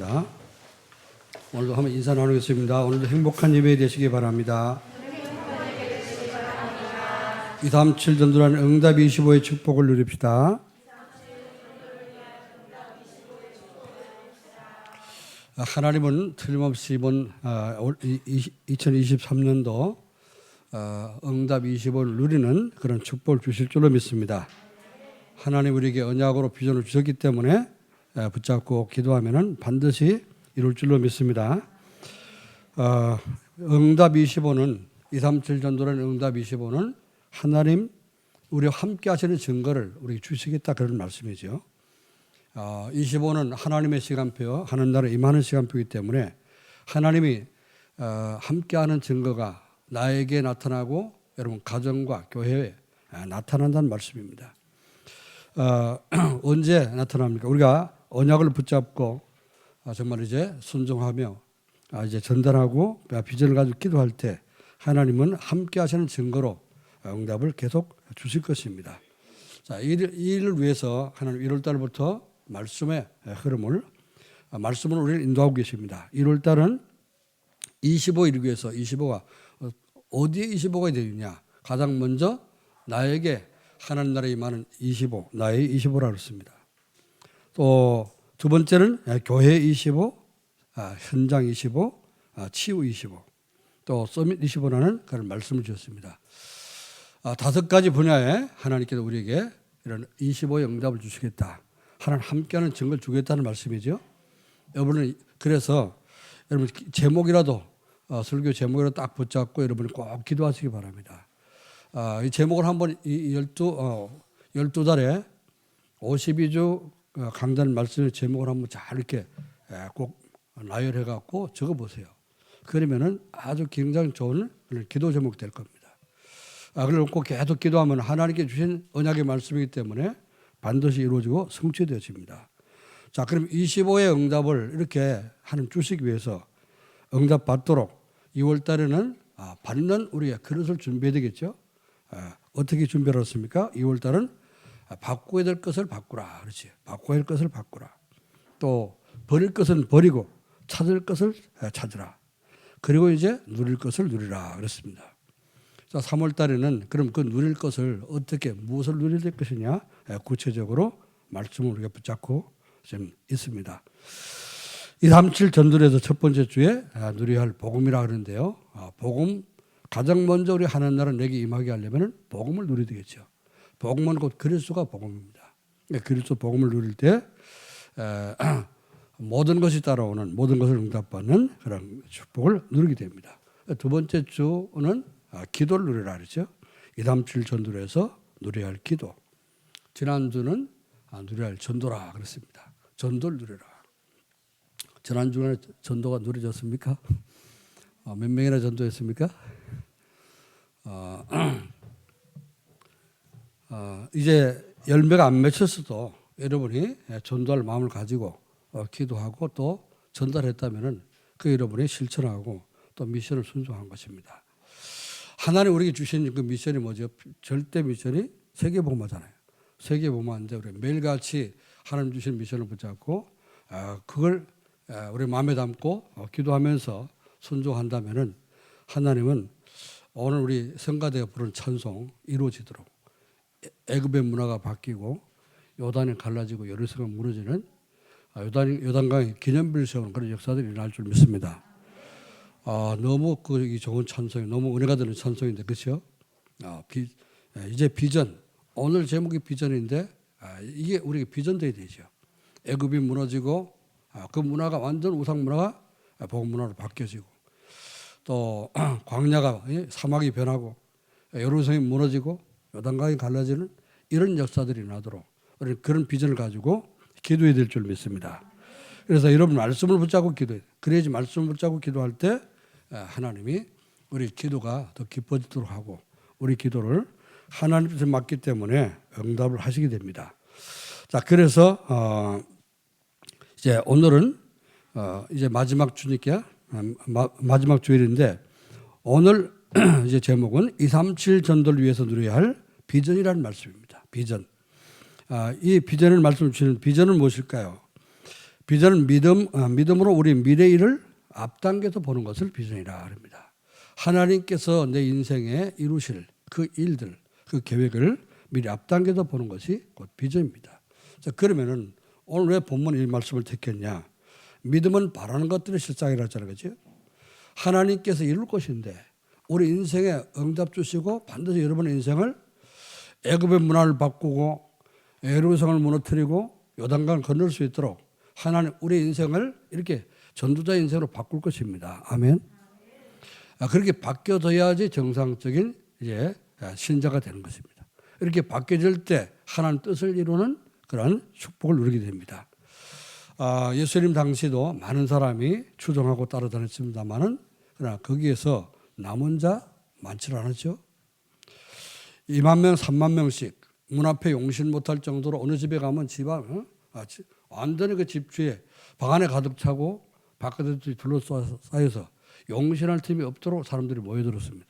기도하겠습니다. 오늘도 한번 인사 나누겠습니다. 오늘도 행복한 예배 되시기 바랍니다. 237 전도라는 응답 25의 축복을 누립시다. 하나님은 틀림없이 이번 2023년도 응답 25를 누리는 그런 축복을 주실 줄로 믿습니다. 하나님 우리에게 언약으로 비전을 주셨기 때문에 붙잡고 기도하면 반드시 이룰 줄로 믿습니다. 응답 25는 237 전도라는 응답 25는 하나님 우리와 함께 하시는 증거를 우리에게 주시겠다 그런 말씀이죠. 25는 하나님의 시간표, 하는 날에 임하는 시간표이기 때문에 하나님이 함께하는 증거가 나에게 나타나고 여러분 가정과 교회에 나타난다는 말씀입니다. 언제 나타납니까? 우리가 언약을 붙잡고 정말 이제 순종하며 이제 전달하고 비전을 가지고 기도할 때 하나님은 함께하시는 증거로 응답을 계속 주실 것입니다. 자, 이 일을 위해서 하나님 1월 달부터 말씀의 흐름을 말씀으로 우리를 인도하고 계십니다. 1월 달은 25일 위해서 25가 어디에 25가 되느냐? 가장 먼저 나에게 하나님 나라에 임하는 25, 나의 25라고 했습니다. 또 두 번째는 교회 25, 현장 25, 치유 25, 또 서밋 25라는 그런 말씀을 주셨습니다. 5가지 분야에 하나님께서 우리에게 이런 25의 응답을 주시겠다. 하나님 함께하는 증거를 주겠다는 말씀이죠. 여러분은 그래서 여러분 제목이라도 설교 제목이라도 딱 붙잡고 여러분이 꼭 기도하시기 바랍니다. 이 제목을 한번 12달에 52주 강단 말씀의 제목을 한번 잘 이렇게 꼭 나열해 갖고 적어 보세요. 그러면은 아주 굉장히 좋은 기도 제목이 될 겁니다. 그리고 꼭 계속 기도하면 하나님께 주신 언약의 말씀이기 때문에 반드시 이루어지고 성취되어집니다. 자, 그럼 25의 응답을 이렇게 하나님 주시기 위해서 응답 받도록 2월 달에는 받는 우리가 그릇을 준비해야 되겠죠. 어떻게 준비를 했습니까? 2월 달은 바꿔야 될 것을 바꾸라. 그렇지. 바꿔야 할 것을 바꾸라. 또 버릴 것은 버리고 찾을 것을 찾으라. 그리고 이제 누릴 것을 누리라. 그렇습니다. 자, 3월 달에는 그럼 그 누릴 것을 어떻게 무엇을 누려야 될 것이냐? 구체적으로 말씀을 우리가 붙잡고 지금 있습니다. 237 전도에서 첫 번째 주에 누려야 할 복음이라 그러는데요. 복음 가장 먼저 우리 하나님 나라 내게 임하게 하려면 복음을 누려야 되겠죠. 복음은 곧 그리스도가 복음입니다. 그리스도 복음을 누릴 때 모든 것이 따라오는 모든 것을 응답받는 그런 축복을 누리게 됩니다. 두 번째 주는 기도를 누리라 그랬죠. 237 전도에서 누려야 할 기도. 지난주는 누려야 할 전도라 그랬습니다. 전도를 누려라. 지난주에 전도가 누려졌습니까? 몇 명이나 전도했습니까? 이제 열매가 안 맺혔어도 여러분이 전도할 마음을 가지고 기도하고 또 전달했다면 그 여러분이 실천하고 또 미션을 순종한 것입니다. 하나님 우리에게 주신 그 미션이 뭐죠? 절대 미션이 세계복음화잖아요. 세계복음화인데 우리 매일같이 하나님 주신 미션을 붙잡고 그걸 우리 마음에 담고 기도하면서 순종한다면은 하나님은 오늘 우리 성가대가 부른 찬송 이루어지도록 애굽의 문화가 바뀌고 요단이 갈라지고 예루살렘이 무너지는 요단강의 기념비를 세우는 그런 역사들이 일어날 줄 믿습니다. 너무 그 좋은 찬송이 너무 은혜가 되는 찬송인데 그렇죠? 이제 비전 오늘 제목이 비전인데 이게 우리가 비전돼야 되죠. 애굽이 무너지고 그 문화가 완전 우상 문화가 복음 문화로 바뀌어지고 또 광야가 사막이 변하고 예루살렘이 무너지고 요단강이 갈라지는 이런 역사들이 나도록 그런 비전을 가지고 기도해야 될 줄 믿습니다. 그래서 여러분 말씀을 붙잡고 기도해야 돼요. 그래야지 말씀을 붙잡고 기도할 때 하나님이 우리 기도가 더 깊어지도록 하고 우리 기도를 하나님께서 맡기 때문에 응답을 하시게 됩니다. 자, 그래서 이제 오늘은 이제 마지막 주니까 마지막 주일인데 오늘 이제 제목은 237 전도를 위해서 누려야 할 비전이라는 말씀입니다. 비전. 이 비전을 말씀 주시는 비전은 무엇일까요? 비전은 믿음으로 우리 미래 일을 앞당겨서 보는 것을 비전이라 합니다. 하나님께서 내 인생에 이루실 그 일들, 그 계획을 미리 앞당겨서 보는 것이 곧 비전입니다. 자, 그러면은 오늘 왜 본문 이 말씀을 택했냐? 믿음은 바라는 것들의 실상이라 하잖아요. 그렇죠? 하나님께서 이룰 것인데 우리 인생에 응답 주시고 반드시 여러분의 인생을 애굽의 문화를 바꾸고 예루살렘을 무너뜨리고 요단강을 건널 수 있도록 하나님 우리 인생을 이렇게 전도자 인생으로 바꿀 것입니다. 아멘. 그렇게 바뀌어져야지 정상적인 이제 신자가 되는 것입니다. 이렇게 바뀌어질 때 하나님 뜻을 이루는 그런 축복을 누리게 됩니다. 예수님 당시도 많은 사람이 추종하고 따라다녔습니다만은 그러나 거기에서 남은 자 많지 않았죠. 2만 명, 3만 명씩 문 앞에 용신 못할 정도로 어느 집에 가면 집안 완전히 그 집 주에 방 안에 가득 차고 바깥에 둘러싸여서 용신할 틈이 없도록 사람들이 모여들었습니다.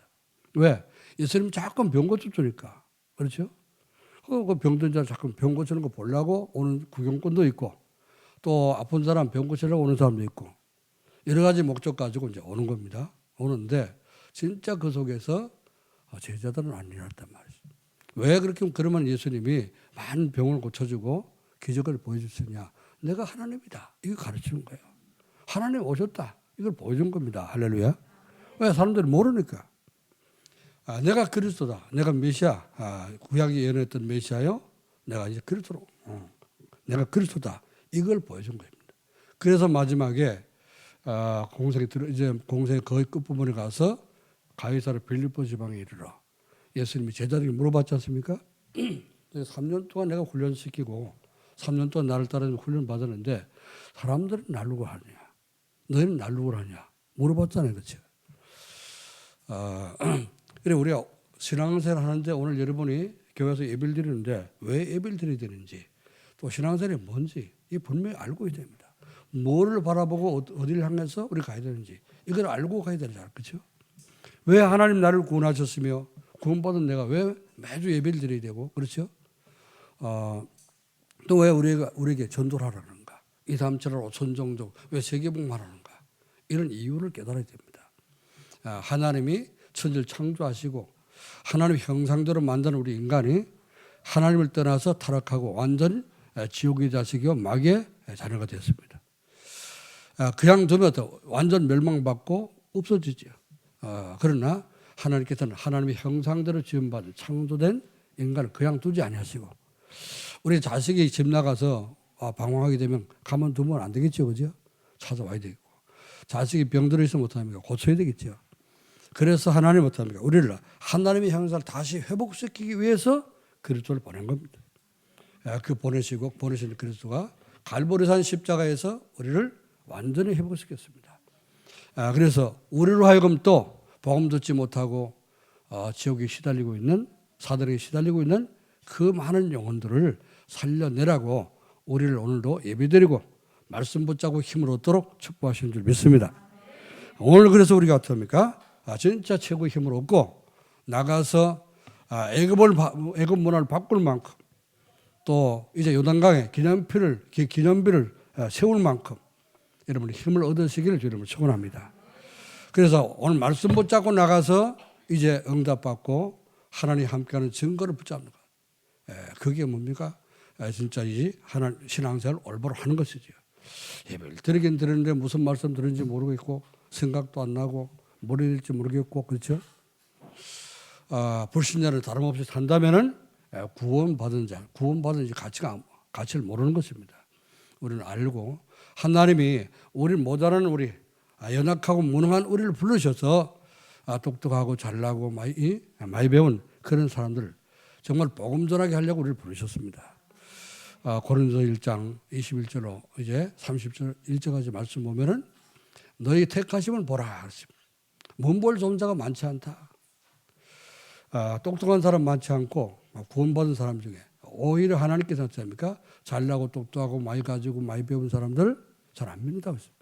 왜? 예수님 자꾸 병 고쳐주니까. 그렇죠? 그 병든 자 자꾸 병 고치는 거 보려고 오는 구경꾼도 있고 또 아픈 사람 병 고치려고 오는 사람도 있고 여러 가지 목적 가지고 이제 오는 겁니다. 오는데 진짜 그 속에서 제자들은 안 일어났단 말이죠. 왜 그렇게 그러면 예수님이 많은 병을 고쳐주고 기적을 보여주시냐? 내가 하나님이다. 이거 가르치는 거예요. 하나님 오셨다. 이걸 보여준 겁니다. 할렐루야. 왜? 사람들이 모르니까. 내가 그리스도다. 내가 메시아. 구약이 예언했던 메시아요. 내가 이제 그리스도로. 내가 그리스도다. 이걸 보여준 겁니다. 그래서 마지막에 공생의 거의 끝부분에 가서 가이사르 빌립보 지방에 이르러 예수님이 제자들에게 물어봤지 않습니까? 3년 동안 내가 훈련시키고 3년 동안 나를 따라 훈련 받았는데 사람들은 날 누구 하냐? 너희는 날 누구 하냐? 물어봤잖아요. 그렇죠? 그래 우리가 신앙생활 하는데 오늘 여러분이 교회에서 예배를 드리는데 왜 예배를 드려야 되는지 또 신앙생활이 뭔지 이 분명히 알고 있어야 됩니다. 뭐를 바라보고 어디를 향해서 우리가 가야 되는지 이걸 알고 가야 되잖아요. 그렇죠? 왜 하나님 나를 구원하셨으며 구원받은 내가 왜 매주 예배를 드려야 되고 그렇죠? 또 왜 우리에게 전도를 하라는가? 2, 3, 7, 8, 5천 종족 왜 세계복음을 하는가? 이런 이유를 깨달아야 됩니다. 하나님이 천지를 창조하시고 하나님 형상대로 만든 우리 인간이 하나님을 떠나서 타락하고 완전 지옥의 자식이요 마귀의 자녀가 됐습니다. 그냥 두면 완전 멸망받고 없어지죠. 그러나 하나님께서는 하나님의 형상대로 지음받은 창조된 인간을 그냥 두지 아니하시고 우리 자식이 집 나가서 방황하게 되면 가만두면 안 되겠죠. 그죠? 찾아와야 되고 자식이 병들어 있으면 어떡합니까? 고쳐야 되겠죠. 그래서 하나님 어떡합니까? 우리를 하나님의 형상을 다시 회복시키기 위해서 그리스도를 보낸 겁니다. 그 보내신 그리스도가 갈보리산 십자가에서 우리를 완전히 회복시켰습니다. 그래서 우리로 하여금 또 복음 듣지 못하고 지옥에 시달리고 있는 사단에게 시달리고 있는 그 많은 영혼들을 살려내라고 우리를 오늘도 예배드리고 말씀 붙잡고 힘을 얻도록 축복하시는 줄 믿습니다. 오늘 그래서 우리가 어떻습니까? 진짜 최고의 힘을 얻고 나가서 애굽 문화를 바꿀 만큼 또 이제 요단강에 기념비를 세울 만큼 여러분이 힘을 얻으시기를 여러분을 축원합니다. 그래서 오늘 말씀 붙잡고 나가서 이제 응답받고 하나님 함께하는 증거를 붙잡는 것. 그게 뭡니까? 진짜 이 신앙생활을 올바로 하는 것이죠. 예배를 드리긴 드리는데 무슨 말씀 들은지 모르겠고 생각도 안 나고 뭘 해야 될지 모르겠고 그렇죠? 불신자를 다름없이 산다면은 구원받은 가치를 모르는 것입니다. 우리는 알고 하나님이 우리 모자라는 우리 연약하고 무능한 우리를 부르셔서 똑똑하고 잘나고 많이 배운 그런 사람들 정말 복음 전하게 하려고 우리를 부르셨습니다. 고린도 1장 21절로 이제 30절 1절까지 말씀 보면은 너희 택하심을 보라. 문벌 존자가 많지 않다. 똑똑한 사람 많지 않고 구원받은 사람 중에 오히려 하나님께서 어떻습니까? 잘나고 똑똑하고 많이 가지고 많이 배운 사람들 잘 안 믿는다고 했습니다.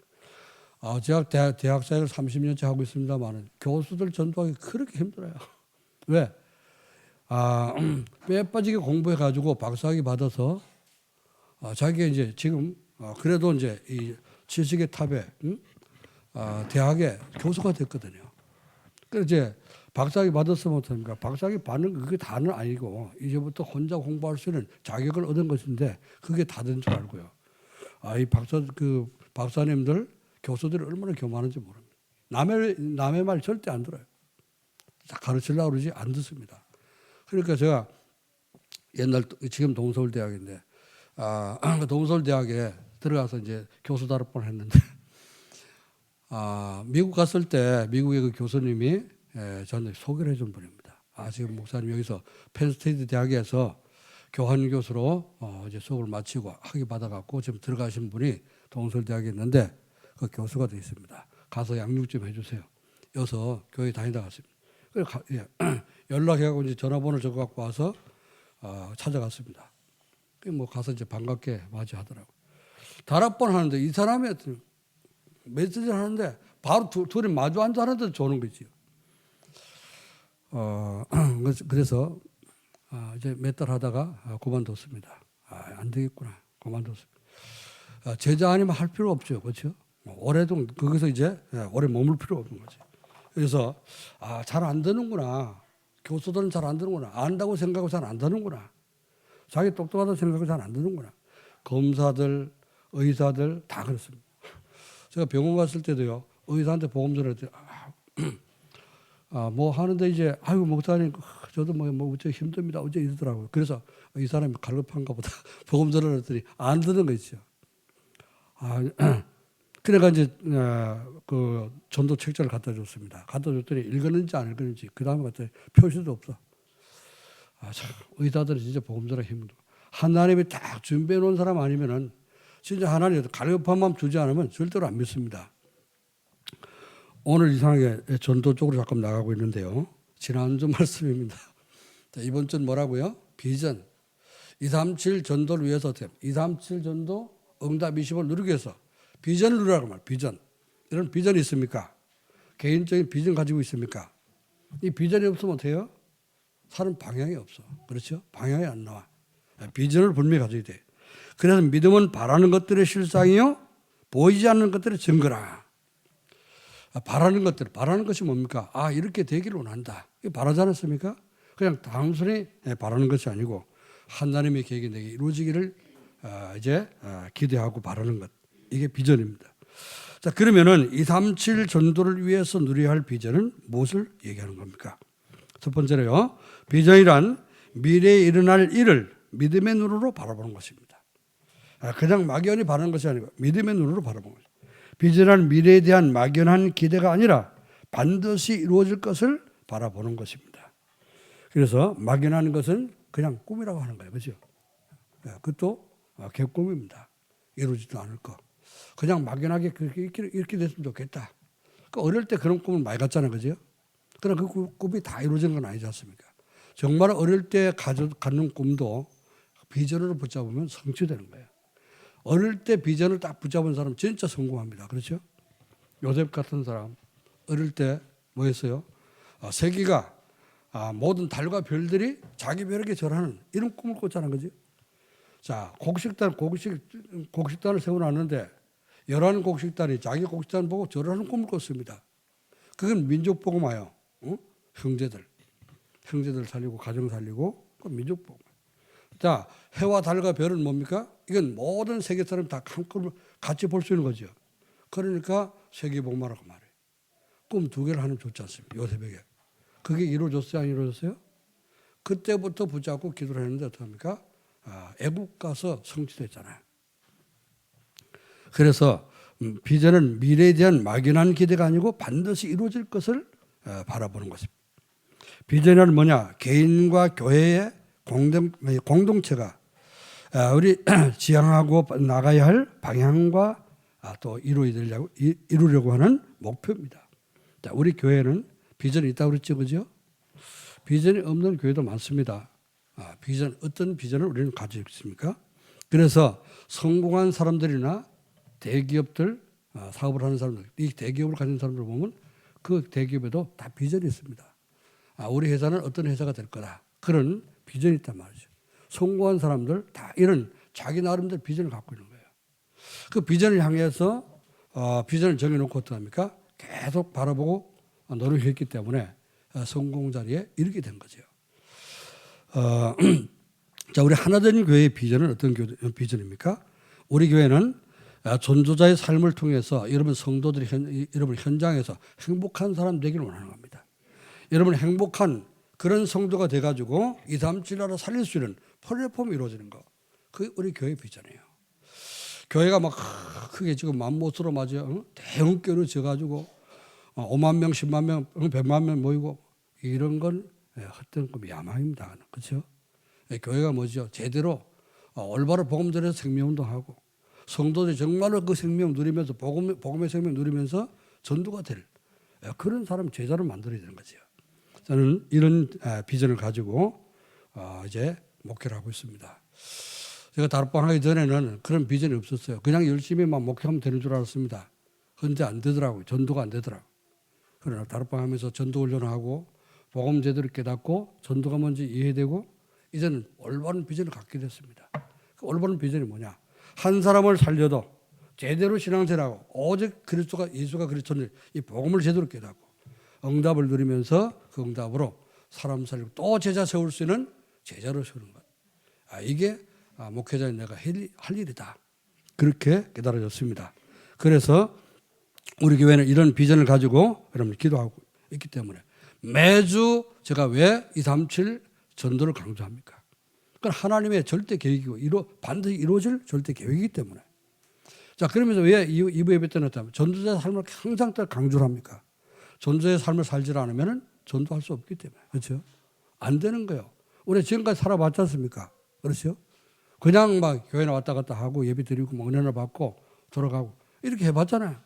제가 대학 사역을 30년째 하고 있습니다만 교수들 전도하기 그렇게 힘들어요. 왜? 뼈 빠지게 공부해가지고 박사학위 받아서 자기가 이제 지금 그래도 이제 이 지식의 탑에 대학의 교수가 됐거든요. 그래서 이제 박사학위 받았으면 어떡합니까? 박사학위 받는 그게 다는 아니고 이제부터 혼자 공부할 수 있는 자격을 얻은 것인데 그게 다된 줄 알고요. 이 박사님들 교수들이 얼마나 교만한지 모릅니다. 남의 말 절대 안 들어요. 가르치려고 그러지 안 듣습니다. 그러니까 제가 옛날 지금 동서울대학인데 동서울대학에 들어가서 이제 교수 다락방을 했는데 미국 갔을 때 미국의 그 교수님이 저한테 소개를 해준 분입니다. 지금 목사님 여기서 펜스테이트 대학에서 교환 교수로 이제 수업을 마치고 학위 받아갖고 지금 들어가신 분이 동서울대학에 있는데 그 교수가 되어 있습니다. 가서 양육 좀 해주세요. 여기서 교회 다니다 갔습니다. 연락해갖고 이제 전화번호 적어갖고 와서 찾아갔습니다. 뭐 가서 이제 반갑게 맞이하더라고. 다락방 하는데 이 사람이 메시지를 하는데 바로 둘이 마주 앉아하는데 조는 거지요. 그래서 이제 몇 달 하다가 그만뒀습니다. 안 되겠구나. 그만뒀습니다. 제자 아니면 할 필요 없죠. 그렇죠? 오래도 거기서 이제 오래 머물 필요 없는 거죠. 그래서 잘 안 되는구나. 교수들은 잘 안 되는구나. 안다고 생각하고 잘 안 되는구나. 자기 똑똑하다고 생각하고 잘 안 되는구나. 검사들, 의사들 다 그렇습니다. 제가 병원 갔을 때도요. 의사한테 보험 전화했더니 뭐 하는데 이제 아이고 목사님 저도 뭐 어째 힘듭니다. 어째 이러더라고요. 그래서 이 사람이 갈급한가 보다 보험 전화를 했더니 안 듣는 거 있죠. 그래가 이제 그 전도 책자를 갖다 줬습니다. 갖다 줬더니 읽었는지 안 읽었는지 그 다음에 갖다 표시도 없어. 참 의사들은 진짜 보험 전화 힘들어. 하나님이 딱 준비해 놓은 사람 아니면은 진짜 하나님 갈급한 마음 주지 않으면 절대로 안 믿습니다. 오늘 이상하게 전도 쪽으로 잠깐 나가고 있는데요. 지난주 말씀입니다. 자, 이번 주는 뭐라고요? 비전. 237 전도를 위해서 237 전도 응답 20을 누리기 위해서 비전을 누리라고 말. 비전. 이런 비전이 있습니까? 개인적인 비전 가지고 있습니까? 이 비전이 없으면 어때요? 사는 방향이 없어. 그렇죠? 방향이 안 나와. 비전을 분명히 가져야 돼. 그래서 믿음은 바라는 것들의 실상이요 보이지 않는 것들의 증거라. 바라는 것이 뭡니까? 이렇게 되기를 원한다. 이거 바라지 않았습니까? 그냥 단순히 바라는 것이 아니고 하나님의 계획이 내게 이루어지기를 이제 기대하고 바라는 것. 이게 비전입니다. 자, 그러면은 237 전도를 위해서 누려야 할 비전은 무엇을 얘기하는 겁니까? 첫 번째로요. 비전이란 미래에 일어날 일을 믿음의 눈으로 바라보는 것입니다. 그냥 막연히 바라는 것이 아니고 믿음의 눈으로 바라보는 것입니다. 비전은 미래에 대한 막연한 기대가 아니라 반드시 이루어질 것을 바라보는 것입니다. 그래서 막연한 것은 그냥 꿈이라고 하는 거예요. 그렇죠? 그것도 개꿈입니다. 이루어지도 않을 거. 그냥 막연하게 이렇게 됐으면 좋겠다. 어릴 때 그런 꿈을 많이 갔잖아요. 그죠? 그러나 그 꿈이 다 이루어진 건 아니지 않습니까? 정말 어릴 때 갖는 꿈도 비전으로 붙잡으면 성취되는 거예요. 어릴 때 비전을 딱 붙잡은 사람 진짜 성공합니다. 그렇죠? 요셉 같은 사람 어릴 때 뭐 했어요? 세계가 모든 달과 별들이 자기 별에게 절하는 이런 꿈을 꿨잖아요. 그죠? 자, 곡식단을 세워놨는데 11곡식단이 자기 곡식단 보고 절하는 꿈을 꿨습니다. 그건 민족복음화요. 형제들 살리고 가정 살리고 그건 민족복음. 자, 해와 달과 별은 뭡니까? 이건 모든 세계 사람 다 한꺼번에 같이 볼 수 있는 거죠. 그러니까 세계복음화라고 말해요. 꿈 2개를 하나님 줬지 않습니까? 요셉에게. 그게 이루어졌어요? 안 이루어졌어요? 그때부터 붙잡고 기도를 했는데 어떡합니까? 애국 가서 성취됐잖아요. 그래서 비전은 미래에 대한 막연한 기대가 아니고 반드시 이루어질 것을 바라보는 것입니다. 비전은 뭐냐? 개인과 교회의 공동체가 우리 지향하고 나가야 할 방향과 또 이루려고 하는 목표입니다. 자, 우리 교회는 비전이 있다고 그랬죠, 그죠? 비전이 없는 교회도 많습니다. 어떤 비전을 우리는 가지고 있습니까? 그래서 성공한 사람들이나 대기업들, 사업을 하는 사람들, 이 대기업을 가진 사람들 보면 그 대기업에도 다 비전이 있습니다. 우리 회사는 어떤 회사가 될 거다. 그런 비전이 있단 말이죠. 성공한 사람들 다 이런 자기 나름대로 비전을 갖고 있는 거예요. 그 비전을 향해서 비전을 정해놓고 어떡합니까? 계속 바라보고 노력했기 때문에 성공 자리에 이르게 된 거죠. 자, 우리 하나된 교회의 비전은 어떤 비전입니까? 우리 교회는 전도자의 삶을 통해서 여러분 성도들이 여러분 현장에서 행복한 사람 되기를 원하는 겁니다. 여러분 행복한 그런 성도가 돼가지고 237 나라 살릴 수 있는 플랫폼이 이루어지는 거. 그게 우리 교회 비전이에요. 교회가 막 크게 지금 맘못으로 맞아요. 대형 교회로 지어가지고 5만 명, 10만 명, 100만 명 모이고 이런 건 헛된 꿈, 야망입니다. 그렇죠? 교회가 뭐죠? 제대로 올바로 복음 전해서 생명운동하고 성도들이 정말로 그 생명 누리면서 복음의 생명 누리면서 전도가 될 그런 사람 제자를 만들어야 되는 거죠. 저는 이런 비전을 가지고 이제 목회를 하고 있습니다. 제가 다락방 하기 전에는 그런 비전이 없었어요. 그냥 열심히만 목회하면 되는 줄 알았습니다. 그런데 안 되더라고요. 전도가 안 되더라고요. 그러나 다락방 하면서 전도 훈련하고 복음 제대로 깨닫고 전도가 뭔지 이해되고 이제는 올바른 비전을 갖게 됐습니다. 그 올바른 비전이 뭐냐? 한 사람을 살려도 제대로 신앙생활하고 오직 그리스도가 예수가 그리스도는 이 복음을 제대로 깨닫고 응답을 누리면서 그 응답으로 사람 살리고 또 제자 세울 수 있는 제자로 세우는 것. 이게 목회자인 내가 할 일이다. 그렇게 깨달아졌습니다. 그래서 우리 교회는 이런 비전을 가지고 여러분 기도하고 있기 때문에 매주 제가 왜 237 전도를 강조합니까? 그건 하나님의 절대 계획이고 반드시 이루어질 절대 계획이기 때문에. 자, 그러면서 왜 2부 예배 때는 전도자의 삶을 항상 강조를 합니까? 전도자의 삶을 살지 않으면 전도할 수 없기 때문에. 그렇죠? 안 되는 거예요. 우리 지금까지 살아봤지 않습니까? 그렇죠? 그냥 막 교회 왔다 갔다 하고 예배 드리고 뭐 은혜를 받고 돌아가고 이렇게 해봤잖아요.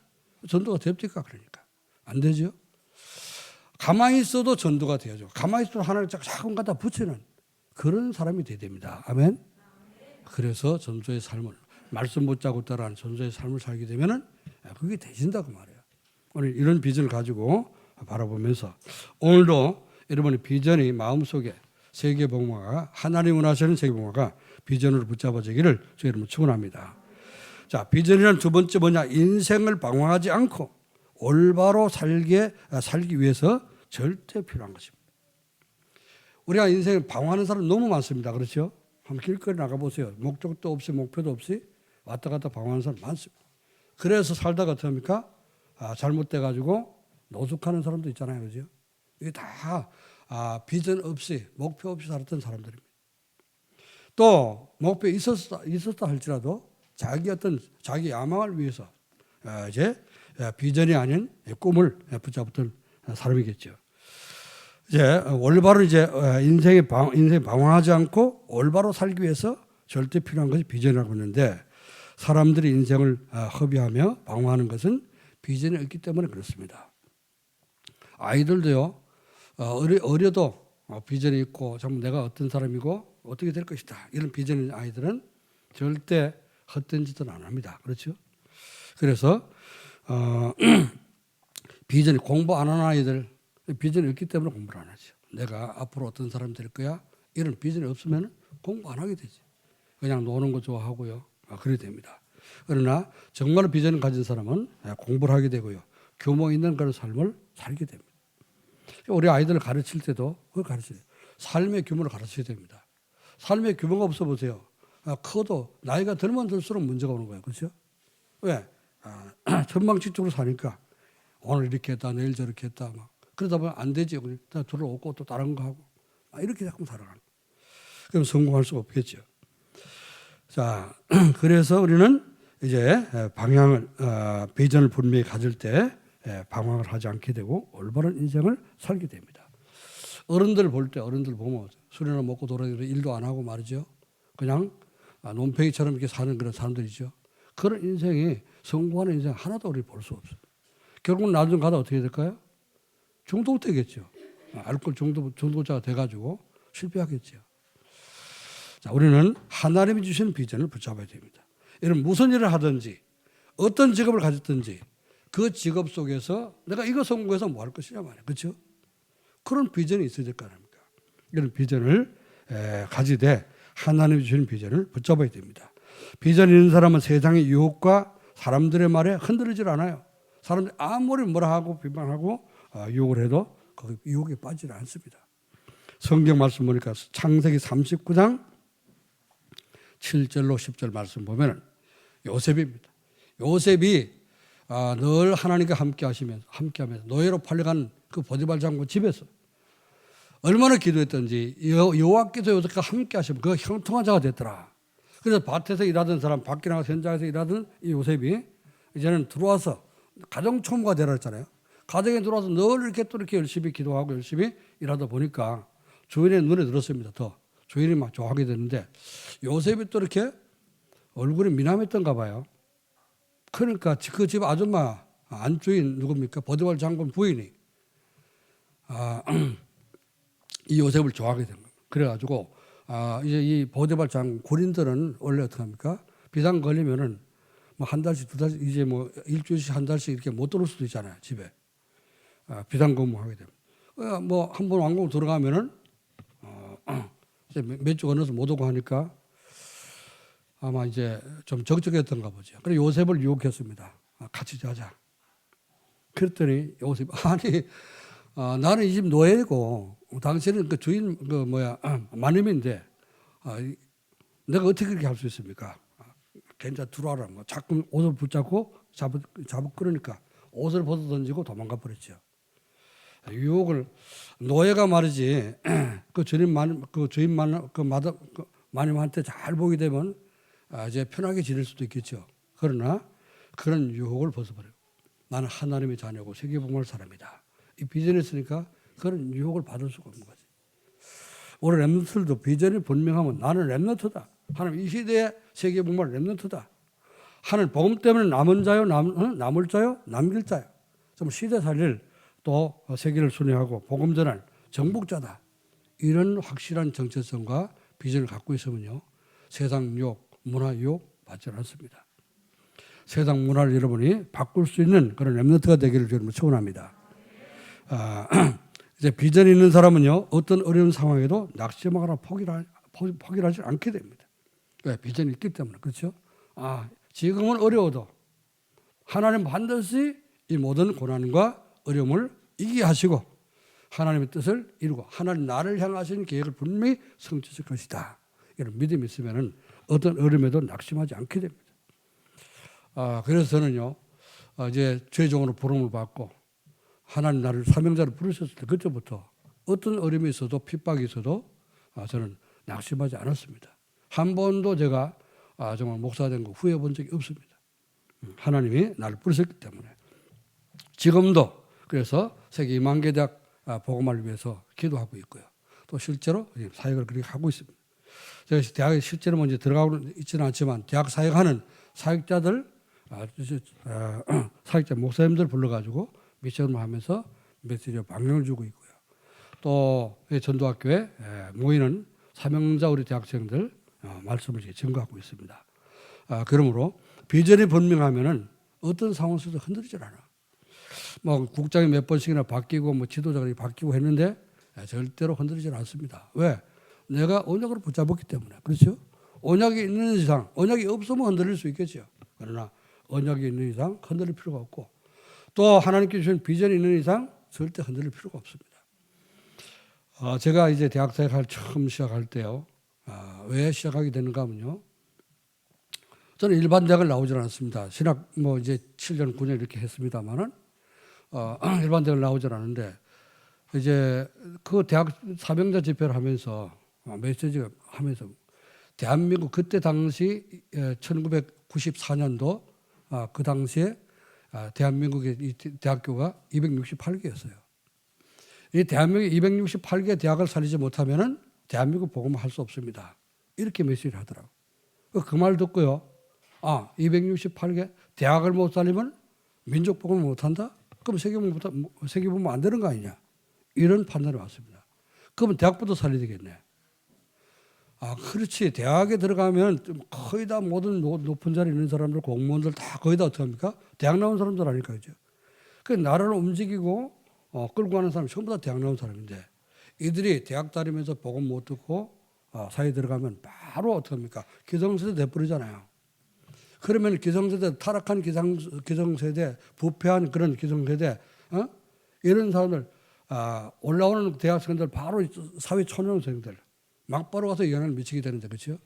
전도가 됩니까? 그러니까. 안 되죠? 가만히 있어도 전도가 되어져. 가만히 있어도 하나를 자꾸 갖다 붙이는 그런 사람이 돼야 됩니다. 아멘? 그래서 전도의 삶을 말씀 붙잡고 따라하는 전도의 삶을 살게 되면은 그게 되신다고 말이에요. 오늘 이런 비전을 가지고 바라보면서 오늘도 여러분의 비전이 마음속에 세계복음화가 하나님 원하시는 세계복음화가 비전으로 붙잡아지기를 저 여러분 축원합니다. 자, 비전이란 두 번째 뭐냐? 인생을 방황하지 않고 올바로 살기 위해서 절대 필요한 것입니다. 우리가 인생을 방황하는 사람 너무 많습니다. 그렇죠? 한번 길거리 나가보세요. 목적도 없이 목표도 없이 왔다 갔다 방황하는 사람 많습니다. 그래서 살다가 어떡합니까? 잘못돼가지고 노숙하는 사람도 있잖아요. 그죠? 이게 다 비전 없이 목표 없이 살았던 사람들입니다. 또 목표 있었다 할지라도 자기 야망을 위해서 이제 비전이 아닌 꿈을 붙잡았던 사람이겠죠. 이제 올바로 인생에 방황하지 않고 올바로 살기 위해서 절대 필요한 것이 비전이라고 하는데 사람들이 인생을 허비하며 방황하는 것은 비전이 없기 때문에 그렇습니다. 아이들도요 어려도 비전이 있고 참 내가 어떤 사람이고 어떻게 될 것이다 이런 비전이 있는 아이들은 절대 헛된 짓은 안 합니다. 그렇죠? 그래서 비전이 공부 안 하는 아이들 비전이 없기 때문에 공부를 안 하죠. 내가 앞으로 어떤 사람이 될 거야 이런 비전이 없으면 공부 안 하게 되지. 그냥 노는 거 좋아하고요. 그래야 됩니다. 그러나 정말 비전을 가진 사람은 공부를 하게 되고요. 규모 있는 그런 삶을 살게 됩니다. 우리 아이들을 가르칠 때도 그걸 가르쳐야 돼요. 삶의 규모를 가르쳐야 됩니다. 삶의 규모가 없어 보세요. 커도 나이가 들면 들수록 문제가 오는 거예요. 그렇죠? 왜? 천방지축으로 사니까 오늘 이렇게 했다 내일 저렇게 했다 막 그러다 보면 안 되지. 들어오고 또 다른 거 하고 이렇게 자꾸 살아가는 거예요. 그럼 성공할 수가 없겠죠. 자, 그래서 우리는 이제 방향을 비전을 분명히 가질 때 방황을 하지 않게 되고 올바른 인생을 살게 됩니다. 어른들 볼 때 어른들 보면 술이나 먹고 돌아다니고 일도 안 하고 말이죠. 그냥 논팽이처럼 이렇게 사는 그런 사람들이죠. 그런 인생이 성공하는 인생 하나도 우리 볼 수 없어요. 결국 나중 가다 어떻게 될까요? 중독되겠죠. 알코올 중독자가 돼가지고 실패하겠죠. 자, 우리는 하나님이 주신 비전을 붙잡아야 됩니다. 여러분 무슨 일을 하든지 어떤 직업을 가졌든지 그 직업 속에서 내가 이거 성공해서 뭐 할 것이냐 말이에요. 그렇죠? 그런 비전이 있어야 될 거 아닙니까? 이런 비전을 가지되 하나님이 주신 비전을 붙잡아야 됩니다. 비전 있는 사람은 세상의 유혹과 사람들의 말에 흔들리질 않아요. 사람들이 아무리 뭐라 하고 비판하고 유혹을 해도 그 유혹에 빠지지 않습니다. 성경 말씀 보니까 창세기 39장 7절로 10절 말씀 보면 요셉입니다. 요셉이 늘 하나님과 함께하면서 노예로 팔려간 그 보디발 장군 집에서 얼마나 기도했던지 여호와께서 요셉과 함께하시면 그 형통한 자가 됐더라. 그래서 밭에서 일하던 사람, 밖에 나가서 현장에서 일하던 이 요셉이 이제는 들어와서 가정 총무가 되라 했잖아요. 가정에 들어와서 늘 이렇게 또 이렇게 열심히 기도하고 열심히 일하다 보니까 주인의 눈에 들었습니다. 더 주인이 막 좋아하게 됐는데 요셉이 또 이렇게 얼굴이 미남했던가 봐요. 그러니까 그 집 아줌마 안주인 누굽니까? 보디발 장군 부인이 이 요셉을 좋아하게 된 거예요. 그래가지고 이제 이 보디발 장군 군인들은 원래 어떻게 합니까? 비상 걸리면은 뭐 한 달씩 두 달씩 이제 뭐 일주일씩 한 달씩 이렇게 못 들어올 수도 있잖아요. 집에 비상 근무하게 되면 뭐 한 번 왕궁 들어가면은 이제 몇 주 건너서 못 오고 하니까 아마 이제 좀 적적했던가 보죠. 그래서 요셉을 유혹했습니다. 같이 자자. 그랬더니 요셉 아니 나는 이 집 노예고 당신은 그 주인 마님인데 내가 어떻게 그렇게 할 수 있습니까? 괜찮아 들어와라. 뭐 자꾸 옷을 붙잡고 잡을 그러니까 옷을 벗어 던지고 도망가 버렸죠. 유혹을 노예가 말이지 그 주인 마님한테 잘 보게 되면 이제 편하게 지낼 수도 있겠죠. 그러나 그런 유혹을 벗어버려요. 나는 하나님의 자녀고 세계복음할 사람이다. 이 비전이 있으니까 그런 유혹을 받을 수가 없는 거지. 오늘 렘넌트들도 비전이 분명하면 나는 렘넌트다. 하나님 이 시대의 세계복음할 렘넌트다. 하나님 복음 때문에 남은 자요, 남을 자요, 남길 자요. 좀 시대 살릴 또 세계를 순회하고 복음 전할 정복자다. 이런 확실한 정체성과 비전을 갖고 있으면요. 세상 유혹, 문화 유혹 받지 않습니다. 세상 문화를 여러분이 바꿀 수 있는 그런 렘넌트가 되기를 여러분 축원합니다. 이제 비전이 있는 사람은요. 어떤 어려운 상황에도 낙심하거나 포기를 하지 않게 됩니다. 왜? 비전이 있기 때문에. 그렇죠? 지금은 어려워도 하나님 반드시 이 모든 고난과 어려움을 이기게 하시고 하나님의 뜻을 이루고 하나님 나를 향하신 계획을 분명히 성취할 것이다. 이런 믿음이 있으면 어떤 어려움에도 낙심하지 않게 됩니다. 그래서 저는요, 이제 최종으로 부름을 받고 하나님 나를 사명자로 부르셨을 때 그때부터 어떤 어려움이 있어도 핍박이 있어도 저는 낙심하지 않았습니다. 한 번도 제가 정말 목사 된 거 후회해 본 적이 없습니다. 하나님이 나를 부르셨기 때문에. 지금도 그래서 세계 2만 개 대학 복음화를 위해서 기도하고 있고요. 또 실제로 사역을 그렇게 하고 있습니다. 제가 대학에 실제로 먼저 들어가고 있지는 않지만 대학 사역하는 사역자들, 사역자 목사님들 불러가지고 미션을 하면서 메시지 방향을 주고 있고요. 또 전도학교에 모이는 사명자 우리 대학생들 말씀을 증거하고 있습니다. 그러므로 비전이 분명하면은 어떤 상황에서도 흔들리질 않아. 뭐 국장이 몇 번씩이나 바뀌고 뭐 지도자가 바뀌고 했는데 절대로 흔들리질 않습니다. 왜? 내가 언약으로 붙잡았기 때문에. 그렇죠? 언약이 있는 이상, 언약이 없으면 흔들릴 수 있겠죠. 그러나 언약이 있는 이상 흔들릴 필요가 없고 또 하나님께 주신 비전이 있는 이상 절대 흔들릴 필요가 없습니다. 제가 이제 대학 사역을 처음 시작할 때요. 왜 시작하게 되는가 하면요. 저는 일반 대학을 나오질 않았습니다. 신학 뭐 이제 7년, 9년 이렇게 했습니다만은 일반 대학을 나오질 않았는데 이제 그 대학 사명자 집회를 하면서 메시지를 하면서 대한민국 그때 당시 1994년도 그 당시에 대한민국의 이 대학교가 268개였어요. 이 대한민국 268개 대학을 살리지 못하면은 대한민국 복음을 할 수 없습니다. 이렇게 메시지를 하더라고요. 그 말 듣고요. 268개 대학을 못 살리면 민족 복음을 못 한다? 그럼 세계복음 안 되는 거 아니냐? 이런 판단이 왔습니다. 그러면 대학부터 살려야 되겠네. 그렇지. 대학에 들어가면 거의 다 모든 높은 자리에 있는 사람들, 공무원들 다 거의 다 어떻게 합니까? 대학 나온 사람들 아닐까, 그죠? 그 나라를 움직이고 끌고 가는 사람이 전부 다 대학 나온 사람인데 이들이 대학 다니면서 복음 못 듣고 사회 들어가면 바로 어떻게 합니까? 기성세대 돼버리잖아요. 그러면 기성세대, 타락한 기성세대, 부패한 그런 기성세대, 이런 사람들, 올라오는 대학생들 바로 사회 초년생들 막바로 가서 영향을 미치게 되는데, 그렇죠?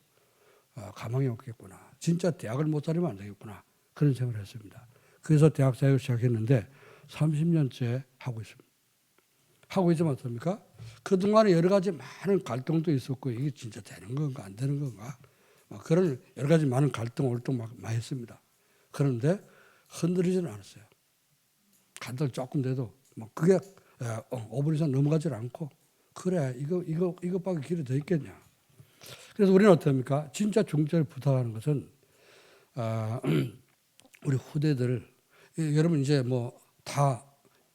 가망이 없겠구나. 진짜 대학을 못 다니면 안 되겠구나. 그런 생각을 했습니다. 그래서 대학 사역을 시작했는데 30년째 하고 있습니다. 하고 있으면 어떻습니까? 그동안에 여러 가지 많은 갈등도 있었고, 이게 진짜 되는 건가 안 되는 건가, 그런 여러 가지 많은 갈등 올등 많이 했습니다. 그런데 흔들리지는 않았어요. 갈등 조금 돼도 그게 5분 이상 넘어가지 않고, 그래 이것밖에 길이 더 있겠냐. 그래서 우리는 어떻습니까? 진짜 중재를 부탁하는 것은 우리 후대들, 여러분 이제 뭐 다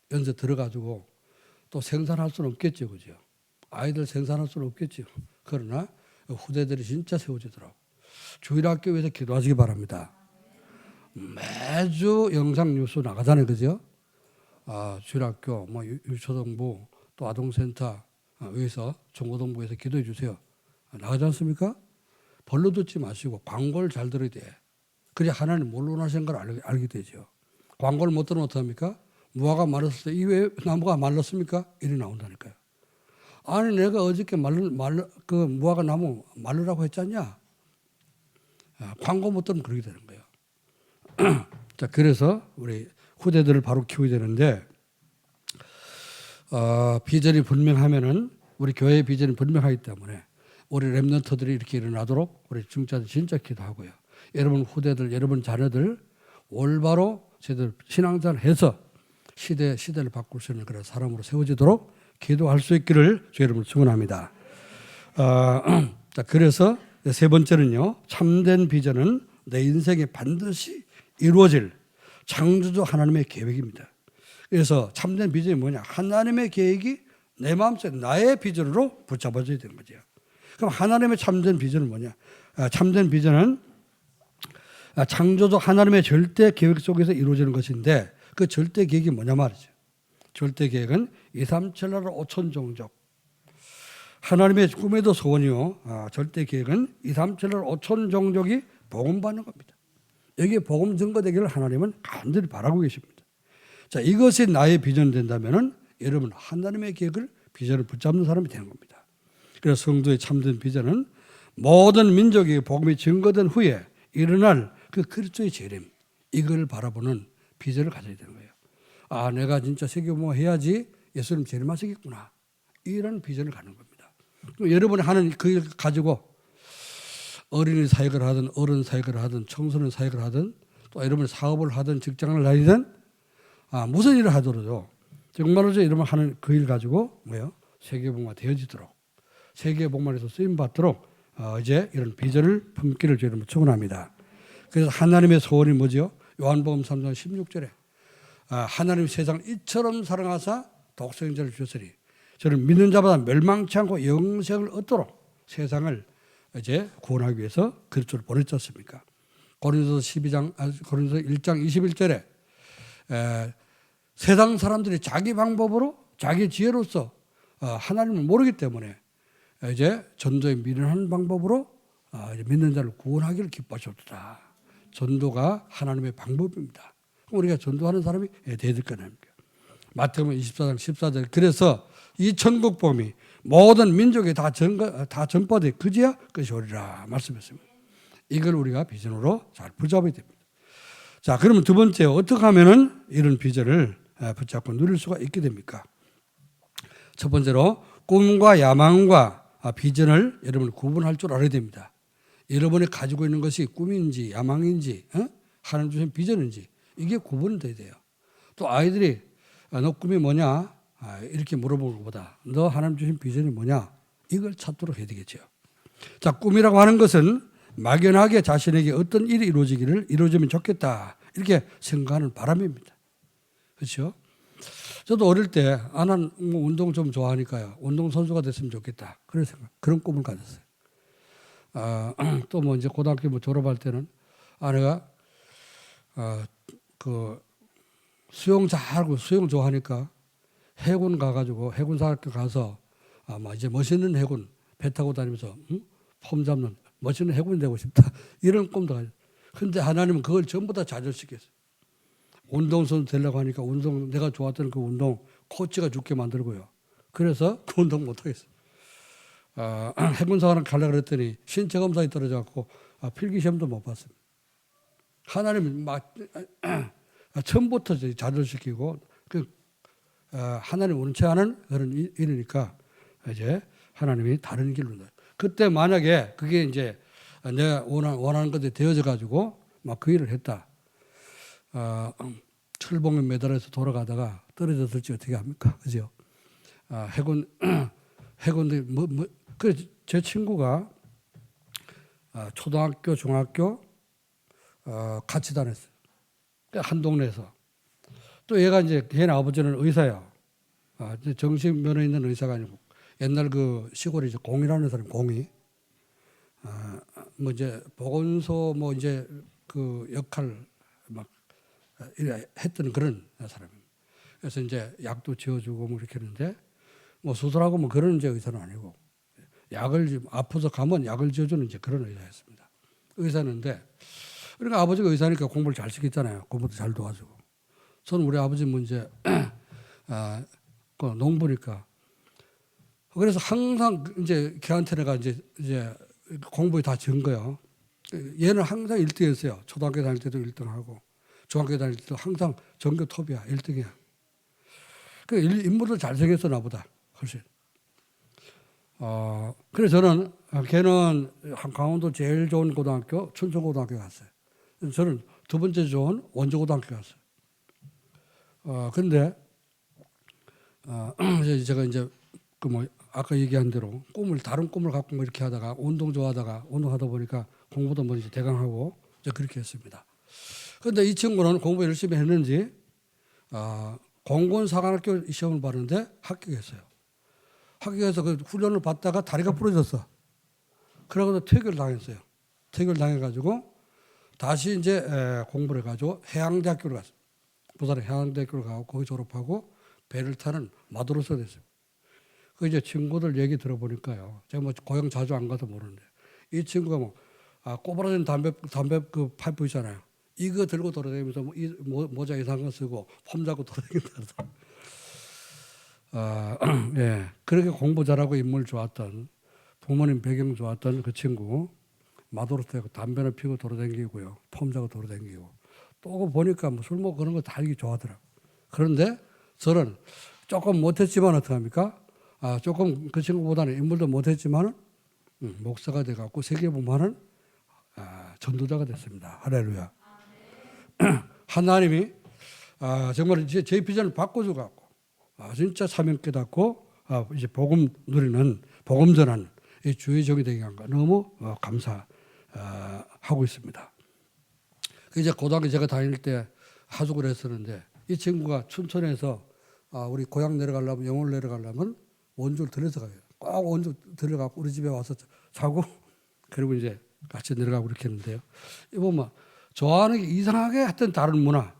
연세 들어가지고 또 생산할 수는 없겠죠, 그죠? 아이들 생산할 수는 없겠죠. 그러나 후대들이 진짜 세워지도록 주일학교에서 기도하시기 바랍니다. 매주 영상 뉴스 나가잖아요, 그죠? 주일학교, 뭐 유초등부, 또 아동센터 위에서 중고등부에서 기도해 주세요. 나가지 않습니까? 벌로 듣지 마시고 광고를 잘 들어야 돼. 그래야 하나님 뭘 원하시는 걸 알게 되죠. 광고를 못 들으면 어떡합니까? 무화과 말랐을 때 이 왜 나무가 말랐습니까? 이리 나온다니까요. 아니 내가 어저께 그 무화과 나무 말르라고 했잖냐? 광고 못 들으면 그렇게 되는 거예요. 자, 그래서 우리 후대들을 바로 키워야 되는데, 비전이 분명하면은 우리 교회의 비전이 분명하기 때문에 우리 렘넌트들이 이렇게 일어나도록 우리 중자들 진짜 기도하고요. 여러분 후대들, 여러분 자녀들 올바로 제대로 신앙생활해서 시대를 바꿀 수 있는 그런 사람으로 세워지도록 기도할 수 있기를 주 여러분을 축원합니다. 자, 그래서 세 번째는요, 참된 비전은 내 인생에 반드시 이루어질 창조주 하나님의 계획입니다. 그래서 참된 비전이 뭐냐? 하나님의 계획이 내 마음속에 나의 비전으로 붙잡아져야 되는 거죠. 그럼 하나님의 참된 비전은 뭐냐? 참된 비전은 창조주 하나님의 절대 계획 속에서 이루어지는 것인데, 그 절대 계획이 뭐냐 말이죠. 절대 계획은 2, 3, 7, 8, 5천 종족. 하나님의 꿈에도 소원이요. 절대 계획은 2, 3, 7, 8, 5천 종족이 복음받는 겁니다. 여기에 복음 증거되기를 하나님은 간절히 바라고 계십니다. 자, 이것이 나의 비전 된다면은 여러분 하나님의 계획을 비전을 붙잡는 사람이 되는 겁니다. 그래서 성도의 참된 비전은 모든 민족에게 복음이 증거된 후에 일어날 그 그리스도의 재림, 이걸 바라보는 비전을 가져야 되는 거예요. 내가 진짜 세계복음화 해야지 예수님 재림하시겠구나, 이런 비전을 갖는 겁니다. 여러분이 하는 그 일 가지고 어린이 사역을 하든 어른 사역을 하든 청소년 사역을 하든 또 여러분이 사업을 하든 직장을 다니든 무슨 일을 하더라도 정말로 여러분 하는 그 일 가지고 뭐요? 세계복음화 되어지도록, 세계복음화에서 쓰임 받도록 이제 이런 비전을 품기를 여러분 축원합니다. 그래서 하나님의 소원이 뭐죠? 요한복음 3장 16절에 하나님 세상을 이처럼 사랑하사 독생자를 주셨으니 저를 믿는 자보다 멸망치 않고 영생을 얻도록 세상을 이제 구원하기 위해서 그리스도를 보냈지 않습니까? 고린도서 1장 21절에 세상 사람들이 자기 방법으로 자기 지혜로서 하나님을 모르기 때문에 이제 전도에 미련한 방법으로 믿는 자를 구원하기를 기뻐하셨다. 전도가 하나님의 방법입니다. 우리가 전도하는 사람이 돼야 될 거 아닙니까? 마태복음 24장 14절. 그래서 이 천국 복음이 모든 민족에 다 전파돼 그제야 그것이 오리라 말씀했습니다. 이걸 우리가 비전으로 잘 붙잡아야 됩니다. 자, 그러면 두 번째, 어떻게 하면은 이런 비전을 붙잡고 누릴 수가 있게 됩니까? 첫 번째로 꿈과 야망과 비전을 여러분 구분할 줄 알아야 됩니다. 여러분이 가지고 있는 것이 꿈인지 야망인지 하나님 주신 비전인지 이게 구분이 돼야 돼요. 또 아이들이 너 꿈이 뭐냐 이렇게 물어보는 것보다 너 하나님 주신 비전이 뭐냐 이걸 찾도록 해야 되겠죠. 자, 꿈이라고 하는 것은 막연하게 자신에게 어떤 일이 이루어지면 좋겠다 이렇게 생각하는 바람입니다. 그렇죠? 저도 어릴 때 나는 운동 좀 좋아하니까요. 운동선수가 됐으면 좋겠다. 그런 생각, 그런 꿈을 가졌어요. 또 뭐 이제 고등학교 졸업할 때는 내가 그 수영 잘하고 수영 좋아하니까 해군 가가지고 해군사학교 가서 이제 멋있는 해군 배 타고 다니면서 폼 잡는 멋있는 해군이 되고 싶다. 이런 꿈도 가졌어요. 근데 하나님은 그걸 전부 다 좌절시켰어요. 운동선수 되려고 하니까 내가 좋았던 그 운동 코치가 죽게 만들고요. 그래서 그 운동 못하겠어요. 해군사관을 가려고 그랬더니 신체 검사에 떨어져갖고 필기시험도 못 봤습니다. 하나님은 처음부터 좌절시키고 하나님 원치 않은 그런 일이니까 이제 하나님이 다른 길로. 그때 만약에 그게 이제 내가 원하는 것에 되어져 가지고 막 그 일을 했다. 철봉에 매달려서 돌아가다가 떨어졌을지 어떻게 합니까? 그죠? 해군들 그래서 제 친구가 초등학교, 중학교 같이 다녔어요. 한 동네에서. 또 얘가 이제 걔네 아버지는 의사야. 정신면허 있는 의사가 아니고 옛날 그 시골에 이제 공이라는 사람 공이 뭐 이제 보건소 뭐 이제 그 역할 막 했던 그런 사람입니다. 그래서 이제 약도 지어주고 뭐 이렇게 했는데 뭐 수술하고 뭐 그런 이제 의사는 아니고 약을 아파서 가면 약을 지어주는 이제 그런 의사였습니다. 의사였는데 그러니까 아버지가 의사니까 공부를 잘 시켰잖아요. 공부도 잘 도와주고. 저는 우리 아버지 뭐 이제 그 농부니까 그래서 항상 이제 걔한테 내가 이제 공부에 다 진 거야. 얘는 항상 1등이었어요. 초등학교 다닐 때도 1등하고 중학교 다닐 때도 항상 전교 톱이야. 1등이야. 그 인물도 잘생겼어 나보다 훨씬. 그래서 저는 걔는 강원도 제일 좋은 고등학교 춘천고등학교 갔어요. 저는 두 번째 좋은 원주고등학교 갔어요. 근데 제가 이제 그 뭐 아까 얘기한 대로 다른 꿈을 갖고 뭐 이렇게 하다가 운동하다 보니까 공부도 뭐 이제 대강하고 이제 그렇게 했습니다. 그런데 이 친구는 공부 열심히 했는지 공군사관학교 시험을 봤는데 합격했어요. 합격해서 그 훈련을 받다가 다리가 부러졌어. 그러고서 퇴교를 당했어요. 퇴교를 당해가지고 다시 이제 공부를 해가지고 해양대학교를 갔어요. 부산의 해양대학교를 가고 거기 졸업하고 배를 타는 마도로스가 됐어요. 그 이제 친구들 얘기 들어보니까요. 제가 뭐 고향 자주 안 가서 모르는데 이 친구가 뭐 꼬부라진 담배 그 파이프 있잖아요. 이거 들고 돌아다니면서 뭐 모자 이상한 거 쓰고 폼 잡고 돌아다닌다. 예, 그렇게 공부 잘하고 인물 좋았던 부모님 배경 좋았던 그 친구 마도로스하고 담배를 피고 돌아다니고요, 폼 잡고 돌아다니고 또 보니까 뭐 술 먹고 그런 거 다 이게 좋아하더라고. 그런데 저는 조금 못했지만 어떡합니까? 조금 그 친구보다는 인물도 못했지만 목사가 돼갖고 세계보면은 전도자가 됐습니다. 할렐루야. 하나님이 정말 제 비전을 바꿔줘갖고 진짜 사명 깨닫고 이제 복음 누리는 복음 전하는 이 주의 종이 되게 한 거 너무 감사하고 있습니다. 이제 고등학교 제가 다닐 때 하숙을 했었는데 이 친구가 춘천에서 우리 고향 내려가려면 영월 내려가려면 원주를 들려서 가요. 꼭 원주 들어가고 우리 집에 와서 자고 그리고 이제 같이 내려가고 그렇게 했는데요. 이 보면 좋아하는 게 이상하게 하여튼 다른 문화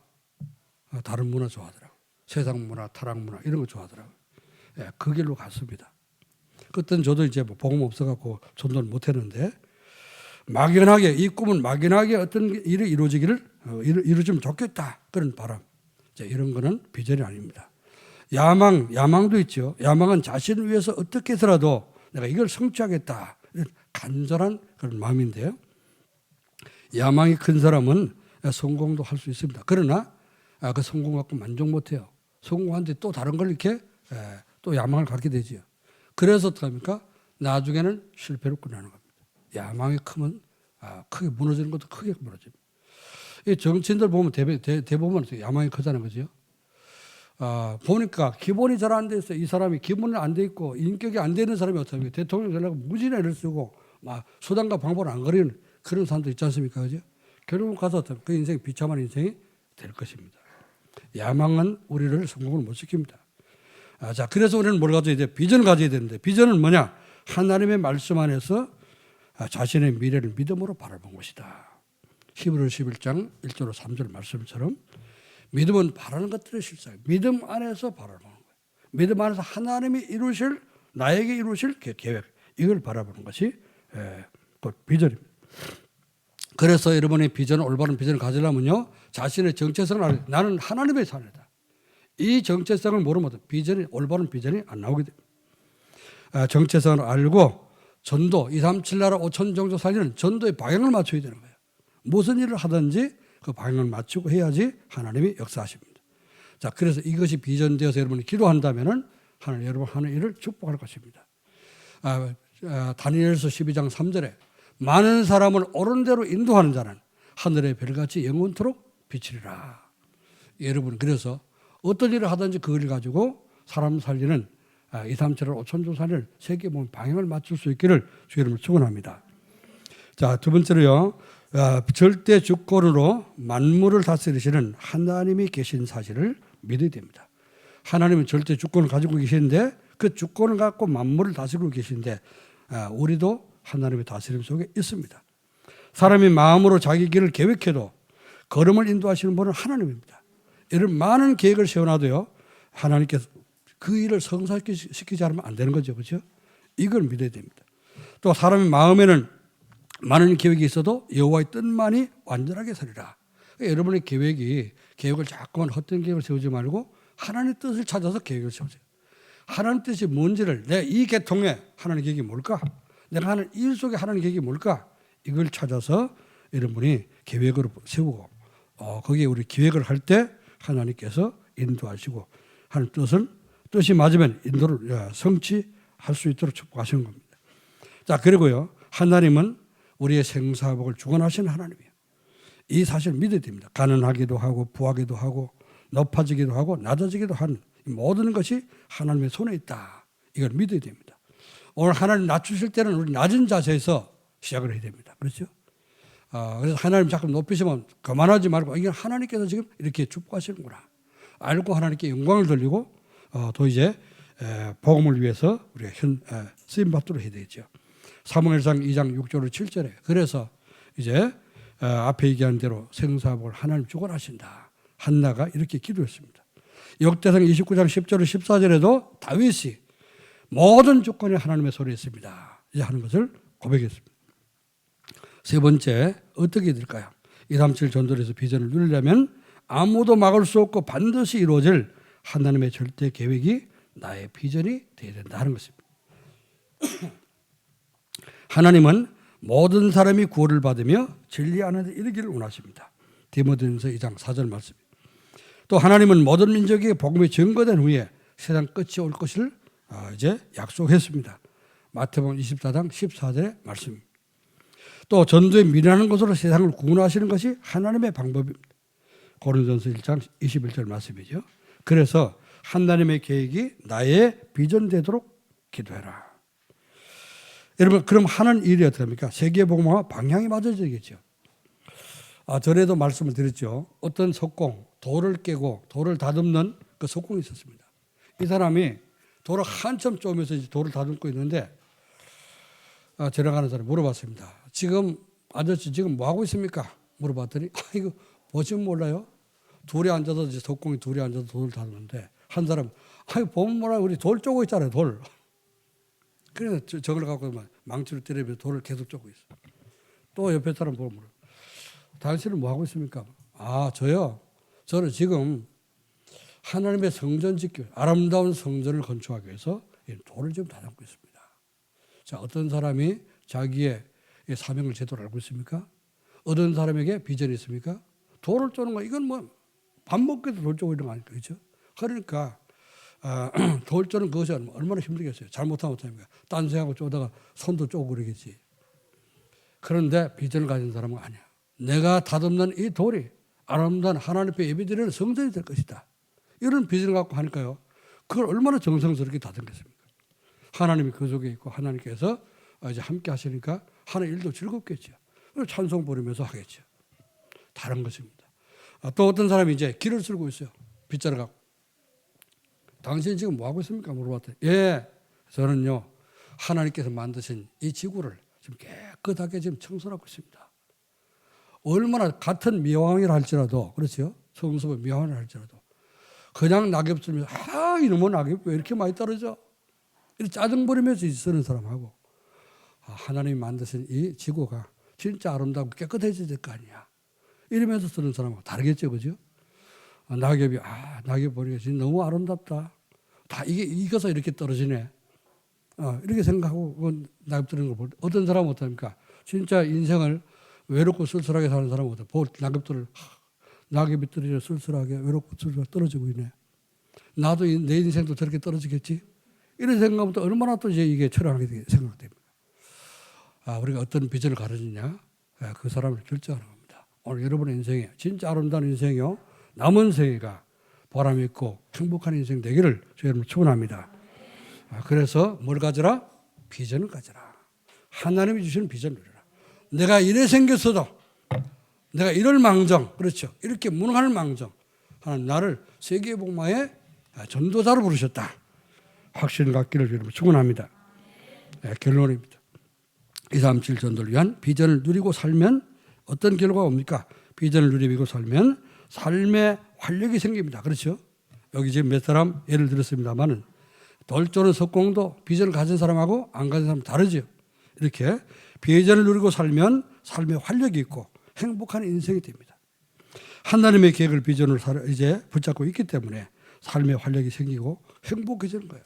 좋아하더라고. 세상 문화, 타락 문화 이런 거 좋아하더라고. 예, 그 길로 갔습니다. 그때는 저도 이제 뭐 복음 없어갖고 전도를 못했는데 막연하게 이 꿈은 막연하게 어떤 일이 이루어지기를 이루어지면 좋겠다 그런 바람. 이런 거는 비전이 아닙니다. 야망도 있죠. 야망은 자신을 위해서 어떻게 해서라도 내가 이걸 성취하겠다. 이런 간절한 그런 마음인데요. 야망이 큰 사람은 성공도 할 수 있습니다. 그러나 그 성공 갖고 만족 못해요. 성공한 뒤 또 다른 걸 이렇게 또 야망을 갖게 되지요. 그래서 어떡합니까? 나중에는 실패로 끝나는 겁니다. 야망이 크면 크게 무너지는 것도 크게 무너집니다. 이 정치인들 보면 대부분 야망이 크다는 거죠. 보니까 기본이 잘 안 돼 있어요. 이 사람이 기본이 안 돼 있고 인격이 안 되는 사람이 어떻게 대통령 되려고 무지나 애를 쓰고 막 수단과 방법을 안 가리는 그런 사람도 있지 않습니까? 그죠? 결국 가서 그 인생이 비참한 인생이 될 것입니다. 야망은 우리를 성공을 못 시킵니다. 자, 그래서 우리는 뭘 가져야 돼? 비전을 가져야 되는데 비전은 뭐냐? 하나님의 말씀 안에서 자신의 미래를 믿음으로 바라본 것이다. 히브리서 11장 1절 3절 말씀처럼 믿음은 바라는 것들의 실상. 믿음 안에서 바라보는 거예요. 믿음 안에서 하나님이 나에게 이루실 계획. 이걸 바라보는 것이 곧 비전입니다. 그래서 여러분의 비전을 올바른 비전을 가지려면요, 자신의 정체성을 알아야 돼. 나는 하나님의 자녀다. 이 정체성을 모르면 비전이 올바른 비전이 안 나오게 됩니다. 정체성을 알고 전도 2, 3, 7 나라 5천 종족 살리는 전도의 방향을 맞춰야 되는 거예요. 무슨 일을 하든지 그 방향을 맞추고 해야지 하나님이 역사하십니다. 자, 그래서 이것이 비전되어서 여러분이 기도한다면은 하나님 여러분 하는 일을 축복할 것입니다. 다니엘서 12장 3절에 많은 사람을 옳은 대로 인도하는 자는 하늘의 별같이 영원토록 비치리라. 여러분, 그래서 어떤 일을 하든지 그 일을 가지고 사람 살리는 2, 3, 7, 5천 종 살리는 세계 몸 방향을 맞출 수 있기를 주 이름으로 축원합니다. 자, 두 번째로요, 절대 주권으로 만물을 다스리시는 하나님이 계신 사실을 믿어야 됩니다. 하나님은 절대 주권을 가지고 계시는데 그 주권을 갖고 만물을 다스리고 계시는데 우리도 하나님의 다스림 속에 있습니다. 사람이 마음으로 자기 길을 계획해도 걸음을 인도하시는 분은 하나님입니다. 이런 많은 계획을 세워놔도요, 하나님께서 그 일을 성사시키지 않으면 안 되는 거죠. 그렇죠? 이걸 믿어야 됩니다. 또 사람의 마음에는 많은 계획이 있어도 여호와의 뜻만이 완전하게 서리라. 여러분의 계획을 자꾸만 헛된 계획을 세우지 말고 하나님의 뜻을 찾아서 계획을 세우세요. 하나님 뜻이 뭔지를 내 이 계통에 하나님의 계획이 뭘까? 내가 하는 일 속에 하나님의 계획이 뭘까? 이걸 찾아서 여러분이 계획을 세우고 거기에 우리 계획을 할 때 하나님께서 인도하시고 하는 뜻이 맞으면 인도를 성취할 수 있도록 축복하시는 겁니다. 자, 그리고요, 하나님은 우리의 생사복을 주관하시는 하나님이에요. 이 사실을 믿어야 됩니다. 가난하기도 하고 부하기도 하고 높아지기도 하고 낮아지기도 하는 모든 것이 하나님의 손에 있다. 이걸 믿어야 됩니다. 오늘 하나님 낮추실 때는 우리 낮은 자세에서 시작을 해야 됩니다. 그렇죠? 그래서 하나님 자꾸 높이시면 그만하지 말고 이게 하나님께서 지금 이렇게 축복하시는구나 알고 하나님께 영광을 돌리고 또 이제 복음을 위해서 우리가 쓰임 받도록 해야 되겠죠. 사무엘상 2장 6절 7절에 그래서 이제 앞에 얘기한 대로 생사복을 하나님 주관하신다. 한나가 이렇게 기도했습니다. 역대상 29장 10절 14절에도 다윗이 모든 조건이 하나님의 손에 있습니다. 이제 하는 것을 고백했습니다. 세 번째, 어떻게 될까요? 237 전도에서 비전을 누리려면 아무도 막을 수 없고 반드시 이루어질 하나님의 절대 계획이 나의 비전이 되어야 된다는 것입니다. 하나님은 모든 사람이 구원을 받으며 진리 안에 이르기를 원하십니다. 디모데전서 2장 4절 말씀입니다. 또 하나님은 모든 민족에게 복음이 증거된 후에 세상 끝이 올 것을 이제 약속했습니다. 마태복음 24장 14절의 말씀입니다. 또 전도에 미련한 것으로 세상을 구원하시는 것이 하나님의 방법입니다. 고린도전서 1장 21절 말씀이죠. 그래서 하나님의 계획이 나의 비전 되도록 기도해라. 여러분, 그럼 하는 일이 어떻게 합니까? 세계복음화 방향이 맞아지겠죠. 전에도 말씀을 드렸죠. 어떤 석공, 돌을 깨고 돌을 다듬는 그 석공이 있었습니다. 이 사람이 돌을 한참 쪼면서 이제 돌을 다듬고 있는데 지나가는 사람이 물어봤습니다. 지금 아저씨 지금 뭐 하고 있습니까? 물어봤더니 이거 보시면 몰라요. 둘이 앉아서 이제 석공이 둘이 앉아서 돌을 다듬는데 한 사람 보면 몰라요. 우리 돌 쪼고 있잖아요. 돌. 그래서 저걸 갖고 망치로 때리면서 돌을 계속 쪼고 있어. 또 옆에 사람 보면 물어요. 당신은 뭐 하고 있습니까? 저요. 저는 지금 하나님의 성전 짓기, 아름다운 성전을 건축하기 위해서 돌을 지금 다듬고 있습니다. 자, 어떤 사람이 자기의 사명을 제대로 알고 있습니까? 어떤 사람에게 비전이 있습니까? 돌을 쪼는 거, 이건 뭐 밥 먹기도 돌 쪼고 이런 거 아닙니까? 그렇죠? 그러니까 돌 쪼는 그것이 얼마나 힘들겠어요. 잘못하면 어떡합니까? 딴 생하고 쪼다가 손도 쪼고 그러겠지. 그런데 비전을 가진 사람은 아니야. 내가 다듬는 이 돌이 아름다운 하나님 앞에 예배드리는 성전이 될 것이다. 이런 비전을 갖고 하니까요. 그걸 얼마나 정성스럽게 다듬겠습니까? 하나님이 그 속에 있고 하나님께서 이제 함께 하시니까 하는 일도 즐겁겠죠. 찬송 부르면서 하겠죠. 다른 것입니다. 또 어떤 사람이 이제 길을 쓸고 있어요. 빗자루 갖고. 당신 지금 뭐 하고 있습니까? 물어봤더니 예, 저는요 하나님께서 만드신 이 지구를 지금 깨끗하게 지금 청소하고 있습니다. 얼마나 같은 미화왕이라 할지라도 그렇죠? 성수부 미화왕이라 할지라도 그냥 낙엽 쓰면서 이놈의 낙엽 왜 이렇게 많이 떨어져? 이렇게 짜증 부리면서 쓰는 사람하고 하나님이 만드신 이 지구가 진짜 아름답고 깨끗해져야 될 거 아니야. 이러면서 쓰는 사람하고 다르겠죠, 그죠? 낙엽이 낙엽 보니까 진짜 너무 아름답다. 다 이게 익어서 이렇게 떨어지네. 이렇게 생각하고 낙엽 떨어지는 걸 볼 때 어떤 사람은 어떻습니까? 진짜 인생을 외롭고 쓸쓸하게 사는 사람은 어때? 낙엽이 떨어져 쓸쓸하게 외롭고 쓸쓸하게 떨어지고 있네. 나도 내 인생도 저렇게 떨어지겠지? 이런 생각부터 얼마나 또 이제 이게 철학하게 생각됩니다. 우리가 어떤 비전을 가르치냐? 그 사람을 결정하는 겁니다. 오늘 여러분의 인생에 진짜 아름다운 인생이요. 남은 생애가 보람 있고 행복한 인생 되기를 저희 여러분 축원합니다. 그래서 뭘 가져라? 비전을 가져라. 하나님이 주시는 비전을 누려라. 내가 이래 생겼어도 내가 이럴 망정, 그렇죠. 이렇게 무능할 망정. 하나님 나를 세계복마의 전도자로 부르셨다. 확신을 갖기를 여러분 축원합니다. 결론입니다. 237 전도를 위한 비전을 누리고 살면 어떤 결과가 옵니까? 비전을 누리고 살면 삶의 활력이 생깁니다. 그렇죠? 여기 지금 몇 사람 예를 들었습니다만은 돌조는 석공도 비전을 가진 사람하고 안 가진 사람 다르죠. 이렇게 비전을 누리고 살면 삶의 활력이 있고 행복한 인생이 됩니다. 하나님의 계획을 비전을 이제 붙잡고 있기 때문에 삶의 활력이 생기고 행복해지는 거예요.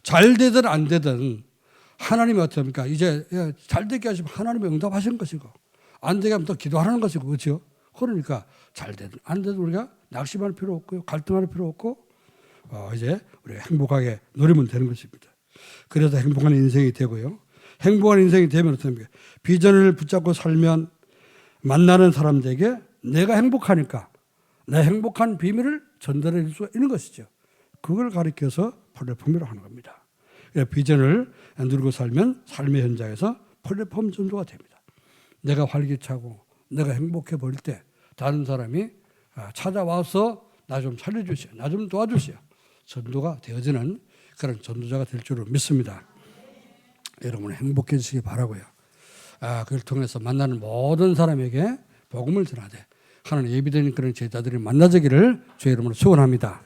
잘 되든 안 되든 하나님이 어떻습니까? 이제 잘 되게 하시면 하나님이 응답하시는 것이고 안 되게 하면 또 기도하는 것이고 그렇죠? 그러니까 잘 되든 안 되든 우리가 낙심할 필요 없고요. 갈등할 필요 없고 이제 우리가 행복하게 누리면 되는 것입니다. 그래서 행복한 인생이 되고요. 행복한 인생이 되면 어떻습니까? 비전을 붙잡고 살면 만나는 사람들에게 내가 행복하니까 내 행복한 비밀을 전달해 줄 수 있는 것이죠. 그걸 가리켜서 플랫폼이라고 하는 겁니다. 비전을 누리고 살면 삶의 현장에서 플랫폼 전도가 됩니다. 내가 활기차고 내가 행복해 보일 때 다른 사람이 찾아와서 나 좀 살려주시오. 나 좀 도와주시오. 전도가 되어지는 그런 전도자가 될 줄을 믿습니다. 여러분 행복해지시기 바라고요. 그걸 통해서 만나는 모든 사람에게 복음을 전하되 하나님 예비된 그런 제자들이 만나지기를 주의 이름으로 축원합니다.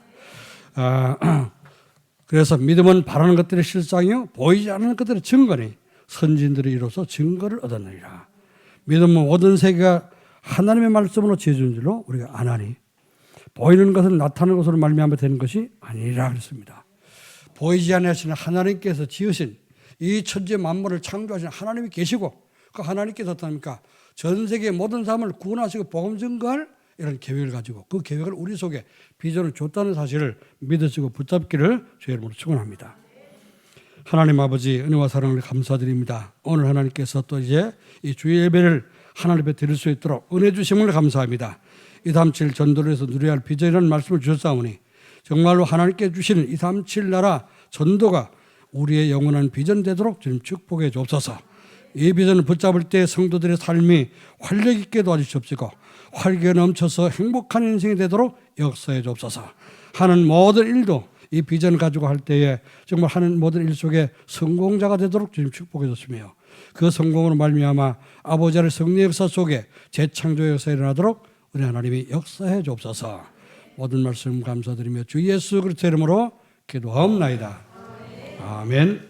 그래서 믿음은 바라는 것들의 실상이요 보이지 않는 것들의 증거니 선진들이 이로써 증거를 얻었느니라. 믿음은 모든 세계가 하나님의 말씀으로 지어준 줄로 우리가 아나니 보이는 것은 나타나는 것으로 말미암아 되는 것이 아니라 그랬습니다. 보이지 않으시는 하나님께서 지으신 이 천지 만물을 창조하신 하나님이 계시고 그 하나님께서 어떻습니까? 전 세계 모든 사람을 구원하시고 복음 증거할 이런 계획을 가지고 그 계획을 우리 속에 비전을 줬다는 사실을 믿으시고 붙잡기를 주의 이름으로 축원합니다. 하나님 아버지 은혜와 사랑을 감사드립니다. 오늘 하나님께서 또 이제 이 주의 예배를 하나님 앞에 드릴 수 있도록 은혜 주심을 감사합니다. 237 전도를 해서 누려야 할 비전이라는 말씀을 주셨사오니 정말로 하나님께 주시는 237 나라 전도가 우리의 영원한 비전 되도록 주님 축복해 주옵소서. 이 비전을 붙잡을 때 성도들의 삶이 활력 있게 도와주시옵시고 활기가 넘쳐서 행복한 인생이 되도록 역사해 주옵소서. 하는 모든 일도 이 비전을 가지고 할 때에 정말 하는 모든 일 속에 성공자가 되도록 주님 축복해 주시며 그 성공으로 말미암아 아버지의 성령 역사 속에 재창조 역사가 일어나도록 우리 하나님이 역사해 주옵소서. 모든 말씀 감사드리며 주 예수 그리스도의 이름으로 기도하옵나이다. 아멘.